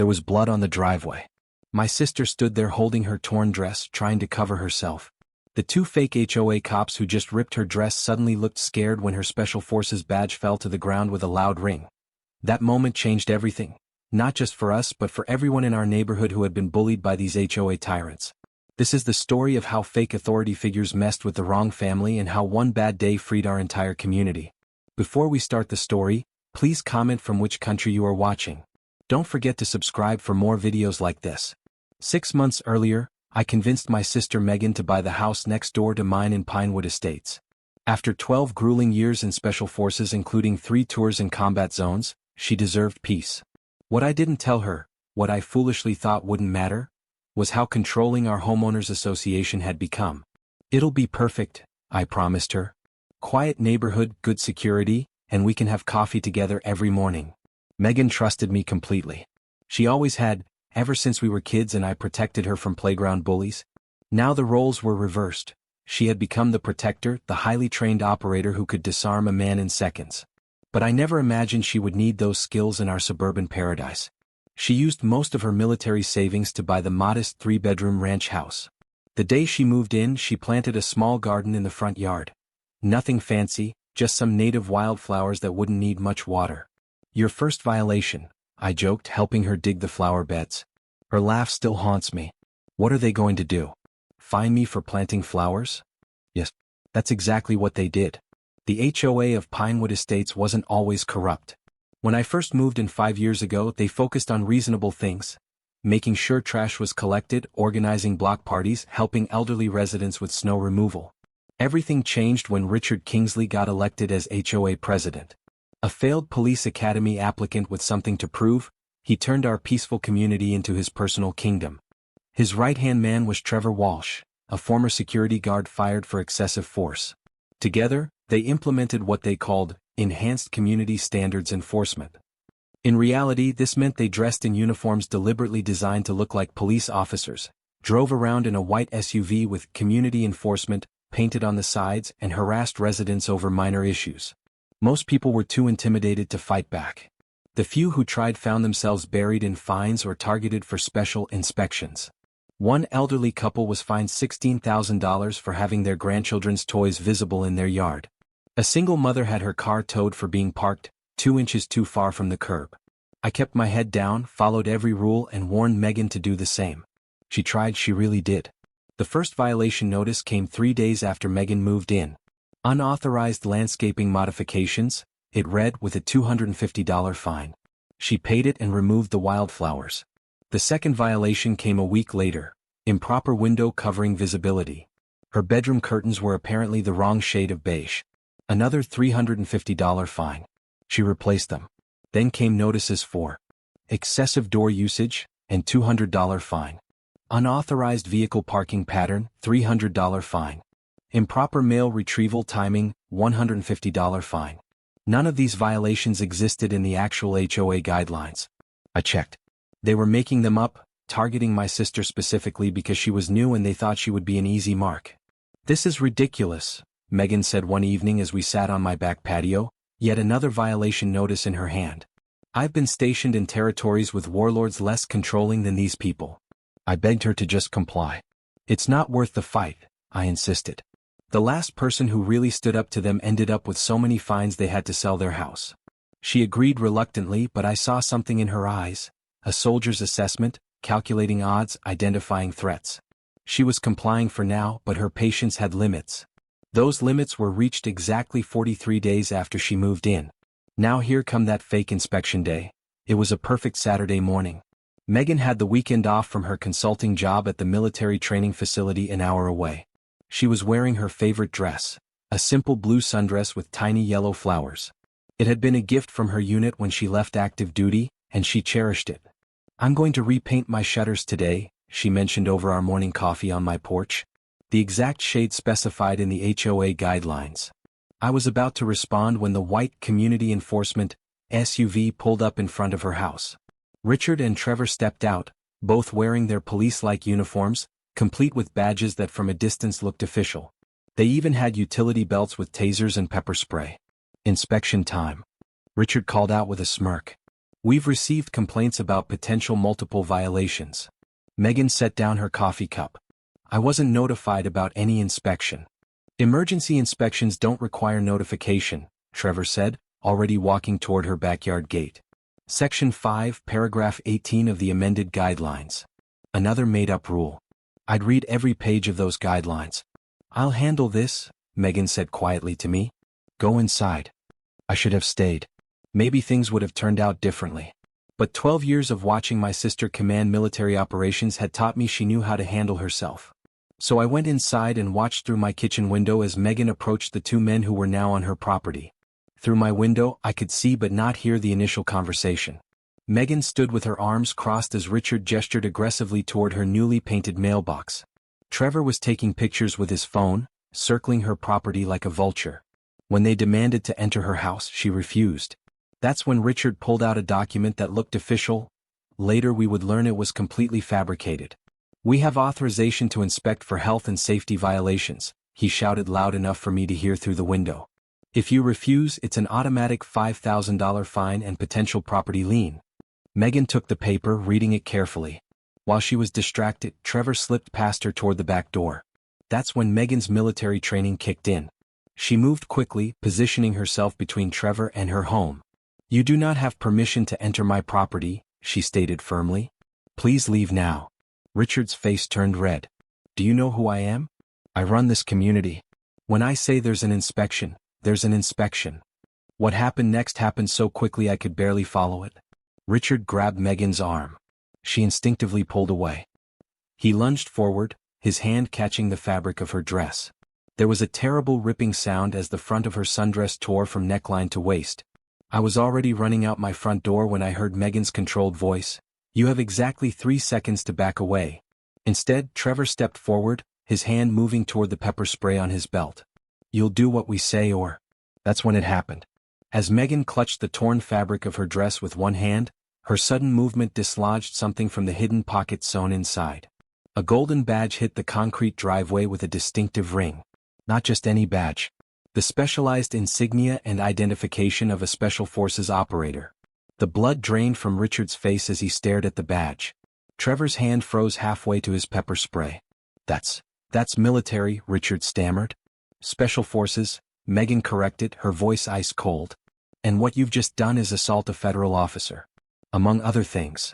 There was blood on the driveway. My sister stood there holding her torn dress, trying to cover herself. The two fake HOA cops who just ripped her dress suddenly looked scared when her Special Forces badge fell to the ground with a loud ring. That moment changed everything, not just for us but for everyone in our neighborhood who had been bullied by these HOA tyrants. This is the story of how fake authority figures messed with the wrong family and how one bad day freed our entire community. Before we start the story, please comment from which country you are watching. Don't forget to subscribe for more videos like this. 6 months earlier, I convinced my sister Megan to buy the house next door to mine in Pinewood Estates. After 12 grueling years in Special Forces including 3 tours in combat zones, she deserved peace. What I didn't tell her, what I foolishly thought wouldn't matter, was how controlling our homeowners association had become. It'll be perfect, I promised her. Quiet neighborhood, good security, and we can have coffee together every morning. Megan trusted me completely. She always had, ever since we were kids and I protected her from playground bullies. Now the roles were reversed. She had become the protector, the highly trained operator who could disarm a man in seconds. But I never imagined she would need those skills in our suburban paradise. She used most of her military savings to buy the modest 3-bedroom ranch house. The day she moved in, she planted a small garden in the front yard. Nothing fancy, just some native wildflowers that wouldn't need much water. Your first violation, I joked, helping her dig the flower beds. Her laugh still haunts me. What are they going to do? Fine me for planting flowers? Yes, that's exactly what they did. The HOA of Pinewood Estates wasn't always corrupt. When I first moved in 5 years ago, they focused on reasonable things. Making sure trash was collected, organizing block parties, helping elderly residents with snow removal. Everything changed when Richard Kingsley got elected as HOA president. A failed police academy applicant with something to prove, he turned our peaceful community into his personal kingdom. His right-hand man was Trevor Walsh, a former security guard fired for excessive force. Together, they implemented what they called enhanced community standards enforcement. In reality, this meant they dressed in uniforms deliberately designed to look like police officers, drove around in a white SUV with community enforcement painted on the sides, and harassed residents over minor issues. Most people were too intimidated to fight back. The few who tried found themselves buried in fines or targeted for special inspections. One elderly couple was fined $16,000 for having their grandchildren's toys visible in their yard. A single mother had her car towed for being parked 2 inches too far from the curb. I kept my head down, followed every rule, and warned Megan to do the same. She tried, she really did. The first violation notice came 3 days after Megan moved in. Unauthorized landscaping modifications, it read, with a $250 fine. She paid it and removed the wildflowers. The second violation came a week later. Improper window covering visibility. Her bedroom curtains were apparently the wrong shade of beige. Another $350 fine. She replaced them. Then came notices for excessive door usage and $200 fine. Unauthorized vehicle parking pattern, $300 fine. Improper mail retrieval timing, $150 fine. None of these violations existed in the actual HOA guidelines. I checked. They were making them up, targeting my sister specifically because she was new and they thought she would be an easy mark. This is ridiculous, Megan said one evening as we sat on my back patio, yet another violation notice in her hand. I've been stationed in territories with warlords less controlling than these people. I begged her to just comply. It's not worth the fight, I insisted. The last person who really stood up to them ended up with so many fines they had to sell their house. She agreed reluctantly, but I saw something in her eyes, a soldier's assessment, calculating odds, identifying threats. She was complying for now, but her patience had limits. Those limits were reached exactly 43 days after she moved in. Now here come that fake inspection day. It was a perfect Saturday morning. Megan had the weekend off from her consulting job at the military training facility an hour away. She was wearing her favorite dress, a simple blue sundress with tiny yellow flowers. It had been a gift from her unit when she left active duty, and she cherished it. I'm going to repaint my shutters today, she mentioned over our morning coffee on my porch. The exact shade specified in the HOA guidelines. I was about to respond when the white community enforcement SUV pulled up in front of her house. Richard and Trevor stepped out, both wearing their police-like uniforms, complete with badges that from a distance looked official. They even had utility belts with tasers and pepper spray. Inspection time. Richard called out with a smirk. We've received complaints about potential multiple violations. Megan set down her coffee cup. I wasn't notified about any inspection. Emergency inspections don't require notification, Trevor said, already walking toward her backyard gate. Section 5, paragraph 18 of the amended guidelines. Another made-up rule. I'd read every page of those guidelines. I'll handle this, Megan said quietly to me. Go inside. I should have stayed. Maybe things would have turned out differently. But 12 years of watching my sister command military operations had taught me she knew how to handle herself. So I went inside and watched through my kitchen window as Megan approached the two men who were now on her property. Through my window, I could see but not hear the initial conversation. Megan stood with her arms crossed as Richard gestured aggressively toward her newly painted mailbox. Trevor was taking pictures with his phone, circling her property like a vulture. When they demanded to enter her house, she refused. That's when Richard pulled out a document that looked official. Later we would learn it was completely fabricated. We have authorization to inspect for health and safety violations, he shouted loud enough for me to hear through the window. If you refuse, it's an automatic $5,000 fine and potential property lien. Megan took the paper, reading it carefully. While she was distracted, Trevor slipped past her toward the back door. That's when Megan's military training kicked in. She moved quickly, positioning herself between Trevor and her home. You do not have permission to enter my property, she stated firmly. Please leave now. Richard's face turned red. Do you know who I am? I run this community. When I say there's an inspection, there's an inspection. What happened next happened so quickly I could barely follow it. Richard grabbed Megan's arm. She instinctively pulled away. He lunged forward, his hand catching the fabric of her dress. There was a terrible ripping sound as the front of her sundress tore from neckline to waist. I was already running out my front door when I heard Megan's controlled voice. You have exactly 3 seconds to back away. Instead, Trevor stepped forward, his hand moving toward the pepper spray on his belt. You'll do what we say or... That's when it happened. As Megan clutched the torn fabric of her dress with one hand, her sudden movement dislodged something from the hidden pocket sewn inside. A golden badge hit the concrete driveway with a distinctive ring. Not just any badge. The specialized insignia and identification of a Special Forces operator. The blood drained from Richard's face as he stared at the badge. Trevor's hand froze halfway to his pepper spray. That's military, Richard stammered. Special Forces, Megan corrected, her voice ice cold. And what you've just done is assault a federal officer. Among other things.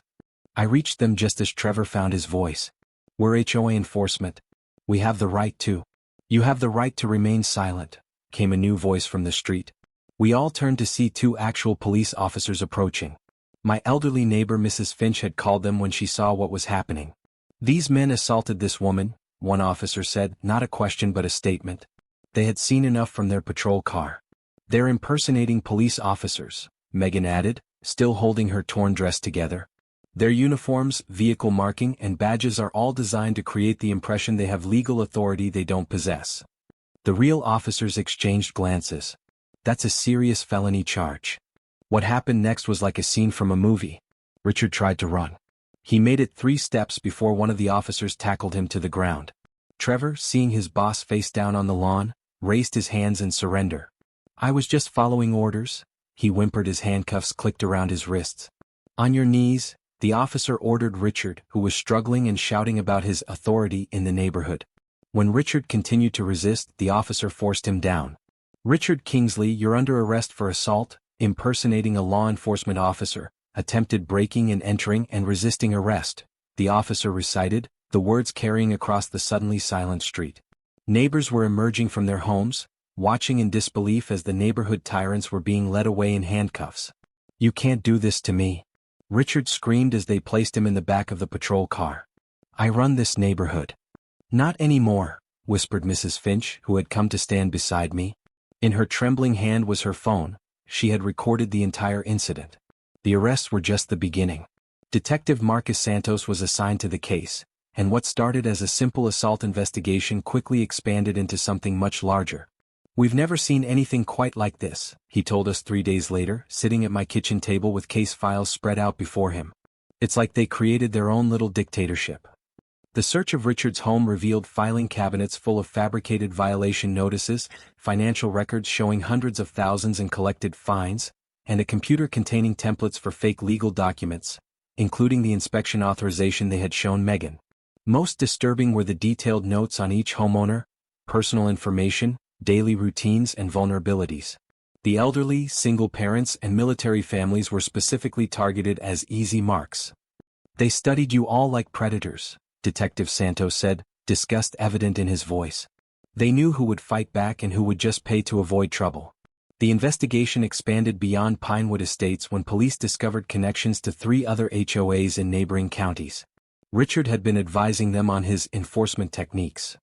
I reached them just as Trevor found his voice. We're HOA enforcement. We have the right to. You have the right to remain silent, came a new voice from the street. We all turned to see 2 actual police officers approaching. My elderly neighbor Mrs. Finch had called them when she saw what was happening. These men assaulted this woman, one officer said, not a question but a statement. They had seen enough from their patrol car. They're impersonating police officers, Megan added, still holding her torn dress together. Their uniforms, vehicle marking, and badges are all designed to create the impression they have legal authority they don't possess. The real officers exchanged glances. That's a serious felony charge. What happened next was like a scene from a movie. Richard tried to run. He made it 3 steps before one of the officers tackled him to the ground. Trevor, seeing his boss face down on the lawn, raised his hands in surrender. I was just following orders, he whimpered as handcuffs clicked around his wrists. On your knees, the officer ordered Richard, who was struggling and shouting about his authority in the neighborhood. When Richard continued to resist, the officer forced him down. Richard Kingsley, you're under arrest for assault, impersonating a law enforcement officer, attempted breaking and entering and resisting arrest, the officer recited, the words carrying across the suddenly silent street. Neighbors were emerging from their homes, watching in disbelief as the neighborhood tyrants were being led away in handcuffs. You can't do this to me. Richard screamed as they placed him in the back of the patrol car. I run this neighborhood. Not anymore, whispered Mrs. Finch, who had come to stand beside me. In her trembling hand was her phone. She had recorded the entire incident. The arrests were just the beginning. Detective Marcus Santos was assigned to the case, and what started as a simple assault investigation quickly expanded into something much larger. We've never seen anything quite like this, he told us 3 days later, sitting at my kitchen table with case files spread out before him. It's like they created their own little dictatorship. The search of Richard's home revealed filing cabinets full of fabricated violation notices, financial records showing hundreds of thousands in collected fines, and a computer containing templates for fake legal documents, including the inspection authorization they had shown Megan. Most disturbing were the detailed notes on each homeowner, personal information, daily routines and vulnerabilities. The elderly, single parents and military families were specifically targeted as easy marks. "They studied you all like predators," Detective Santos said, disgust evident in his voice. "They knew who would fight back and who would just pay to avoid trouble." The investigation expanded beyond Pinewood Estates when police discovered connections to 3 other HOAs in neighboring counties. Richard had been advising them on his enforcement techniques.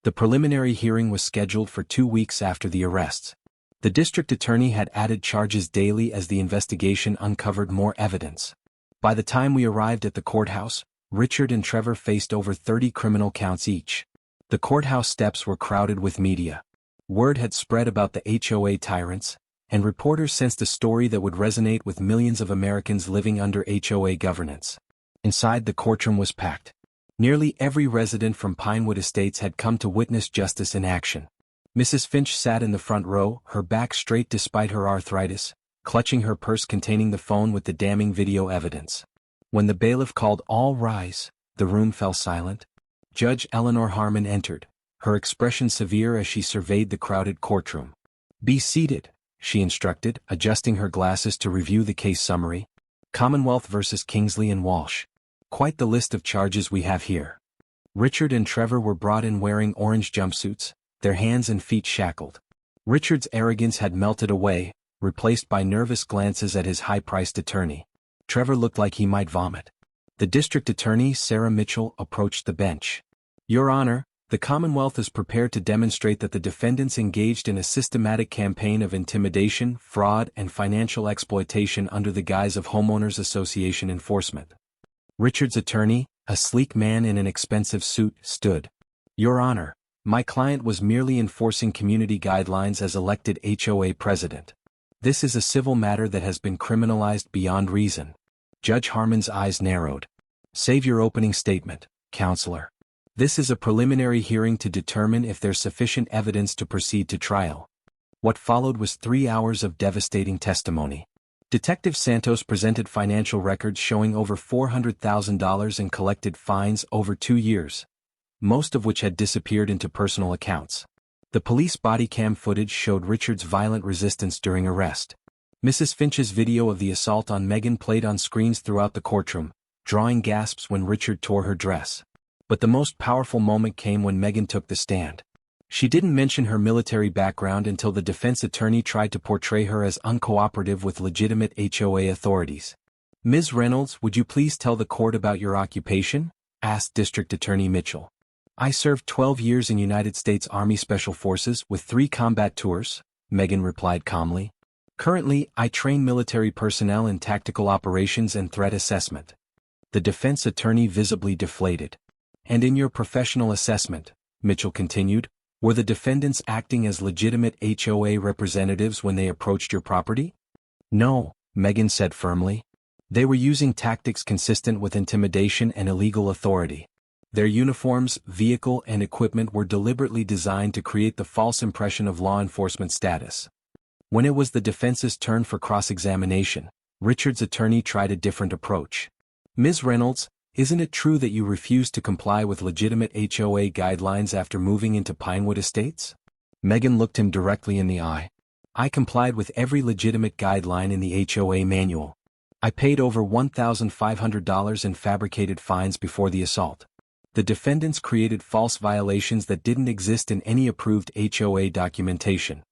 The preliminary hearing was scheduled for 2 weeks after the arrests. The district attorney had added charges daily as the investigation uncovered more evidence. By the time we arrived at the courthouse, Richard and Trevor faced over 30 criminal counts each. The courthouse steps were crowded with media. Word had spread about the HOA tyrants, and reporters sensed a story that would resonate with millions of Americans living under HOA governance. Inside, the courtroom was packed. Nearly every resident from Pinewood Estates had come to witness justice in action. Mrs. Finch sat in the front row, her back straight despite her arthritis, clutching her purse containing the phone with the damning video evidence. When the bailiff called "All rise," the room fell silent. Judge Eleanor Harmon entered, her expression severe as she surveyed the crowded courtroom. "Be seated," she instructed, adjusting her glasses to review the case summary. "Commonwealth versus Kingsley and Walsh. Quite the list of charges we have here." Richard and Trevor were brought in wearing orange jumpsuits, their hands and feet shackled. Richard's arrogance had melted away, replaced by nervous glances at his high-priced attorney. Trevor looked like he might vomit. The district attorney, Sarah Mitchell, approached the bench. "Your Honor, the Commonwealth is prepared to demonstrate that the defendants engaged in a systematic campaign of intimidation, fraud, and financial exploitation under the guise of homeowners association enforcement." Richard's attorney, a sleek man in an expensive suit, stood. "Your Honor, my client was merely enforcing community guidelines as elected HOA president. This is a civil matter that has been criminalized beyond reason." Judge Harmon's eyes narrowed. "Save your opening statement, Counselor. This is a preliminary hearing to determine if there's sufficient evidence to proceed to trial." What followed was 3 hours of devastating testimony. Detective Santos presented financial records showing over $400,000 in collected fines over 2 years, most of which had disappeared into personal accounts. The police body cam footage showed Richard's violent resistance during arrest. Mrs. Finch's video of the assault on Megan played on screens throughout the courtroom, drawing gasps when Richard tore her dress. But the most powerful moment came when Megan took the stand. She didn't mention her military background until the defense attorney tried to portray her as uncooperative with legitimate HOA authorities. "Ms. Reynolds, would you please tell the court about your occupation?" asked District Attorney Mitchell. "I served 12 years in United States Army Special Forces with 3 combat tours," Megan replied calmly. "Currently, I train military personnel in tactical operations and threat assessment." The defense attorney visibly deflated. "And in your professional assessment," Mitchell continued, "were the defendants acting as legitimate HOA representatives when they approached your property?" "No," Megan said firmly. "They were using tactics consistent with intimidation and illegal authority. Their uniforms, vehicle, and equipment were deliberately designed to create the false impression of law enforcement status." When it was the defense's turn for cross-examination, Richard's attorney tried a different approach. "Ms. Reynolds, isn't it true that you refused to comply with legitimate HOA guidelines after moving into Pinewood Estates?" Megan looked him directly in the eye. "I complied with every legitimate guideline in the HOA manual. I paid over $1,500 in fabricated fines before the assault. The defendants created false violations that didn't exist in any approved HOA documentation."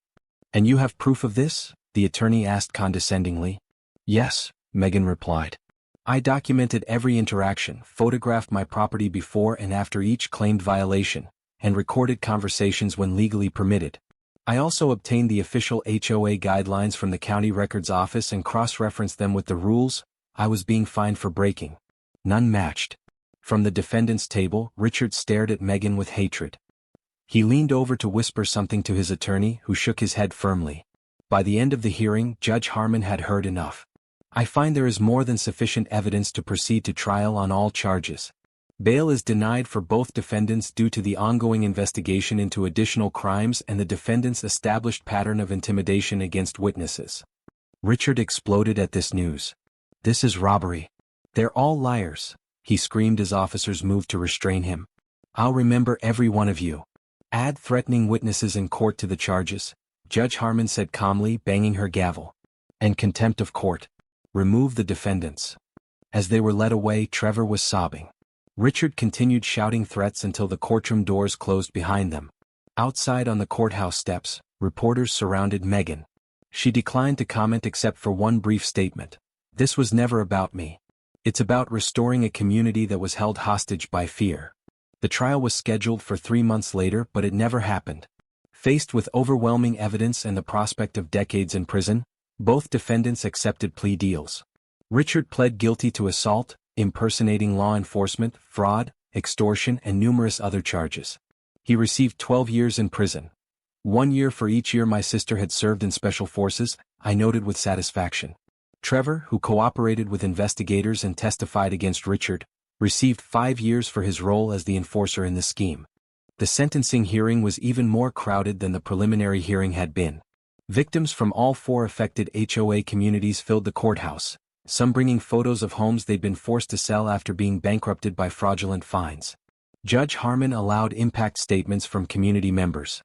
"And you have proof of this?" the attorney asked condescendingly. "Yes," Megan replied. "I documented every interaction, photographed my property before and after each claimed violation, and recorded conversations when legally permitted. I also obtained the official HOA guidelines from the county records office and cross-referenced them with the rules I was being fined for breaking. None matched." From the defendant's table, Richard stared at Megan with hatred. He leaned over to whisper something to his attorney, who shook his head firmly. By the end of the hearing, Judge Harmon had heard enough. "I find there is more than sufficient evidence to proceed to trial on all charges. Bail is denied for both defendants due to the ongoing investigation into additional crimes and the defendants' established pattern of intimidation against witnesses." Richard exploded at this news. "This is robbery. They're all liars," he screamed as officers moved to restrain him. "I'll remember every one of you. Add threatening witnesses in court to the charges," Judge Harmon said calmly, banging her gavel. "And contempt of court. Remove the defendants." As they were led away, Trevor was sobbing. Richard continued shouting threats until the courtroom doors closed behind them. Outside on the courthouse steps, reporters surrounded Megan. She declined to comment except for one brief statement. "This was never about me. It's about restoring a community that was held hostage by fear." The trial was scheduled for 3 months later, but it never happened. Faced with overwhelming evidence and the prospect of decades in prison, both defendants accepted plea deals. Richard pled guilty to assault, impersonating law enforcement, fraud, extortion, and numerous other charges. He received 12 years in prison. 1 year for each year my sister had served in special forces, I noted with satisfaction. Trevor, who cooperated with investigators and testified against Richard, received 5 years for his role as the enforcer in the scheme. The sentencing hearing was even more crowded than the preliminary hearing had been. Victims from all 4 affected HOA communities filled the courthouse, some bringing photos of homes they'd been forced to sell after being bankrupted by fraudulent fines. Judge Harmon allowed impact statements from community members.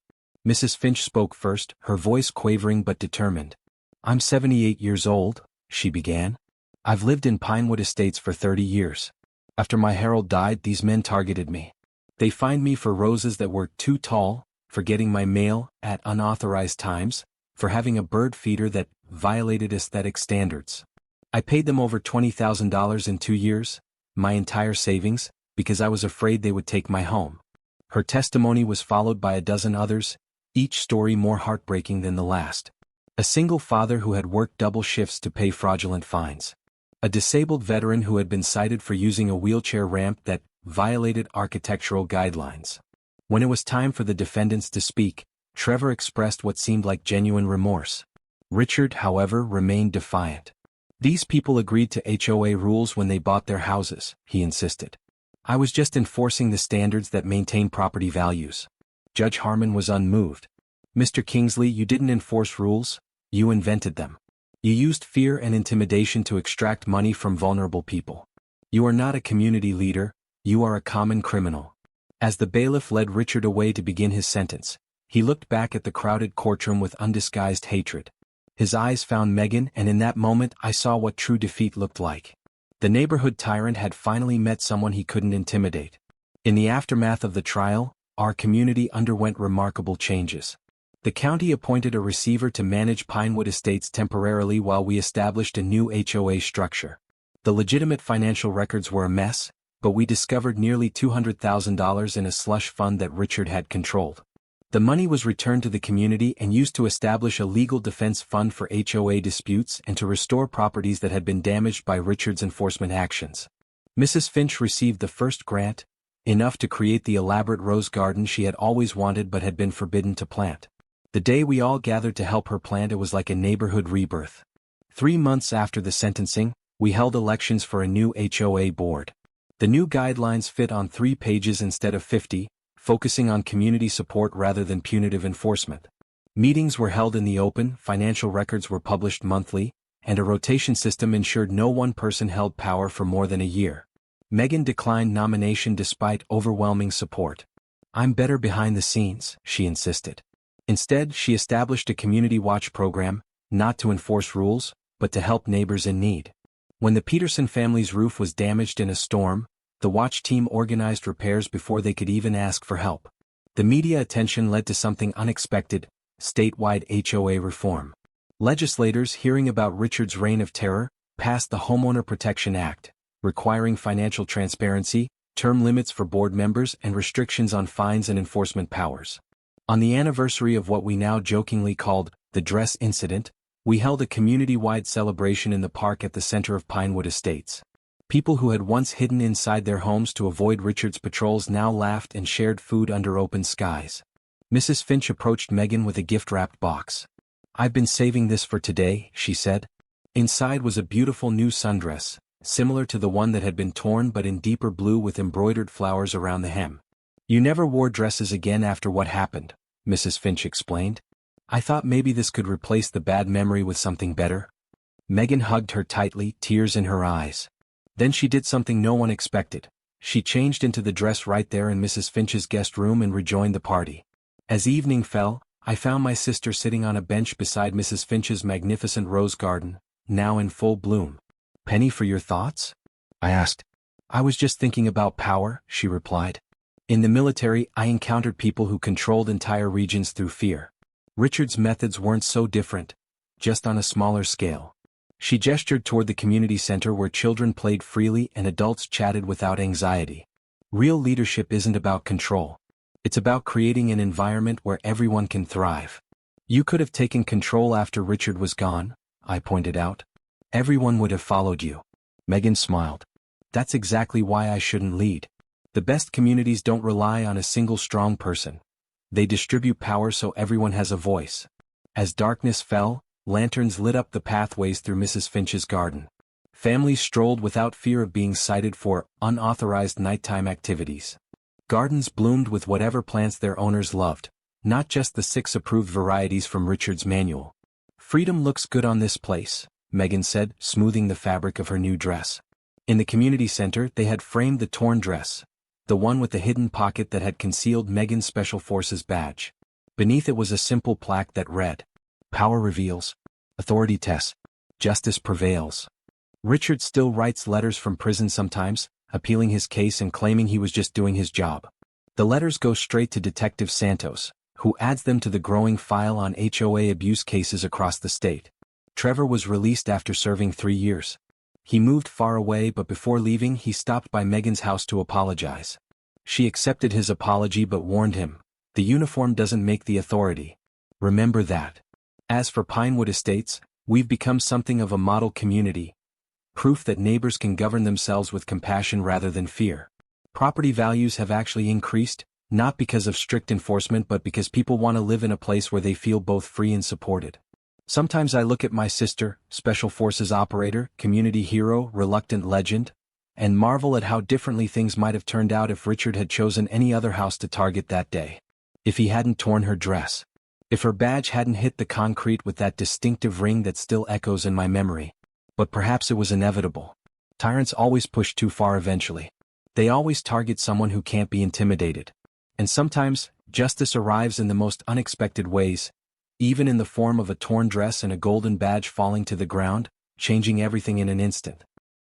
Mrs. Finch spoke first, her voice quavering but determined. "I'm 78 years old," she began. "I've lived in Pinewood Estates for 30 years. After my Harold died, these men targeted me. They fined me for roses that were too tall, for getting my mail at unauthorized times, for having a bird feeder that violated aesthetic standards. I paid them over $20,000 in 2 years, my entire savings, because I was afraid they would take my home." Her testimony was followed by a dozen others, each story more heartbreaking than the last. A single father who had worked double shifts to pay fraudulent fines. A disabled veteran who had been cited for using a wheelchair ramp that violated architectural guidelines. When it was time for the defendants to speak, Trevor expressed what seemed like genuine remorse. Richard, however, remained defiant. "These people agreed to HOA rules when they bought their houses," he insisted. "I was just enforcing the standards that maintain property values." Judge Harmon was unmoved. "Mr. Kingsley, you didn't enforce rules, you invented them. You used fear and intimidation to extract money from vulnerable people. You are not a community leader, you are a common criminal." As the bailiff led Richard away to begin his sentence, he looked back at the crowded courtroom with undisguised hatred. His eyes found Megan, and in that moment I saw what true defeat looked like. The neighborhood tyrant had finally met someone he couldn't intimidate. In the aftermath of the trial, our community underwent remarkable changes. The county appointed a receiver to manage Pinewood Estates temporarily while we established a new HOA structure. The legitimate financial records were a mess, but we discovered nearly $200,000 in a slush fund that Richard had controlled. The money was returned to the community and used to establish a legal defense fund for HOA disputes and to restore properties that had been damaged by Richard's enforcement actions. Mrs. Finch received the first grant, enough to create the elaborate rose garden she had always wanted but had been forbidden to plant. The day we all gathered to help her plant, it was like a neighborhood rebirth. 3 months after the sentencing, we held elections for a new HOA board. The new guidelines fit on 3 pages instead of 50, focusing on community support rather than punitive enforcement. Meetings were held in the open, financial records were published monthly, and a rotation system ensured no one person held power for more than a year. Megan declined nomination despite overwhelming support. "I'm better behind the scenes," she insisted. Instead, she established a community watch program, not to enforce rules, but to help neighbors in need. When the Peterson family's roof was damaged in a storm, the watch team organized repairs before they could even ask for help. The media attention led to something unexpected: statewide HOA reform. Legislators, hearing about Richard's reign of terror, passed the Homeowner Protection Act, requiring financial transparency, term limits for board members, and restrictions on fines and enforcement powers. On the anniversary of what we now jokingly called the dress incident, we held a community-wide celebration in the park at the center of Pinewood Estates. People who had once hidden inside their homes to avoid Richard's patrols now laughed and shared food under open skies. Mrs. Finch approached Megan with a gift-wrapped box. "I've been saving this for today," she said. Inside was a beautiful new sundress, similar to the one that had been torn but in deeper blue with embroidered flowers around the hem. "You never wore dresses again after what happened," Mrs. Finch explained. "I thought maybe this could replace the bad memory with something better." Megan hugged her tightly, tears in her eyes. Then she did something no one expected. She changed into the dress right there in Mrs. Finch's guest room and rejoined the party. As evening fell, I found my sister sitting on a bench beside Mrs. Finch's magnificent rose garden, now in full bloom. "Penny, for your thoughts?" I asked. "I was just thinking about power," she replied. "In the military, I encountered people who controlled entire regions through fear. Richard's methods weren't so different, just on a smaller scale." She gestured toward the community center where children played freely and adults chatted without anxiety. Real leadership isn't about control. It's about creating an environment where everyone can thrive. "You could have taken control after Richard was gone," I pointed out. "Everyone would have followed you." Megan smiled. "That's exactly why I shouldn't lead. The best communities don't rely on a single strong person. They distribute power so everyone has a voice." As darkness fell, lanterns lit up the pathways through Mrs. Finch's garden. Families strolled without fear of being cited for unauthorized nighttime activities. Gardens bloomed with whatever plants their owners loved, not just the 6 approved varieties from Richard's manual. "Freedom looks good on this place," Megan said, smoothing the fabric of her new dress. In the community center, they had framed the torn dress, the one with the hidden pocket that had concealed Megan's Special Forces badge. Beneath it was a simple plaque that read, "Power reveals, authority tests, justice prevails." Richard still writes letters from prison sometimes, appealing his case and claiming he was just doing his job. The letters go straight to Detective Santos, who adds them to the growing file on HOA abuse cases across the state. Trevor was released after serving 3 years. He moved far away, but before leaving he stopped by Megan's house to apologize. She accepted his apology but warned him, "The uniform doesn't make the authority. Remember that." As for Pinewood Estates, we've become something of a model community. Proof that neighbors can govern themselves with compassion rather than fear. Property values have actually increased, not because of strict enforcement but because people want to live in a place where they feel both free and supported. Sometimes I look at my sister, Special Forces operator, community hero, reluctant legend, and marvel at how differently things might have turned out if Richard had chosen any other house to target that day. If he hadn't torn her dress. If her badge hadn't hit the concrete with that distinctive ring that still echoes in my memory. But perhaps it was inevitable. Tyrants always push too far eventually. They always target someone who can't be intimidated. And sometimes, justice arrives in the most unexpected ways, even in the form of a torn dress and a golden badge falling to the ground, changing everything in an instant.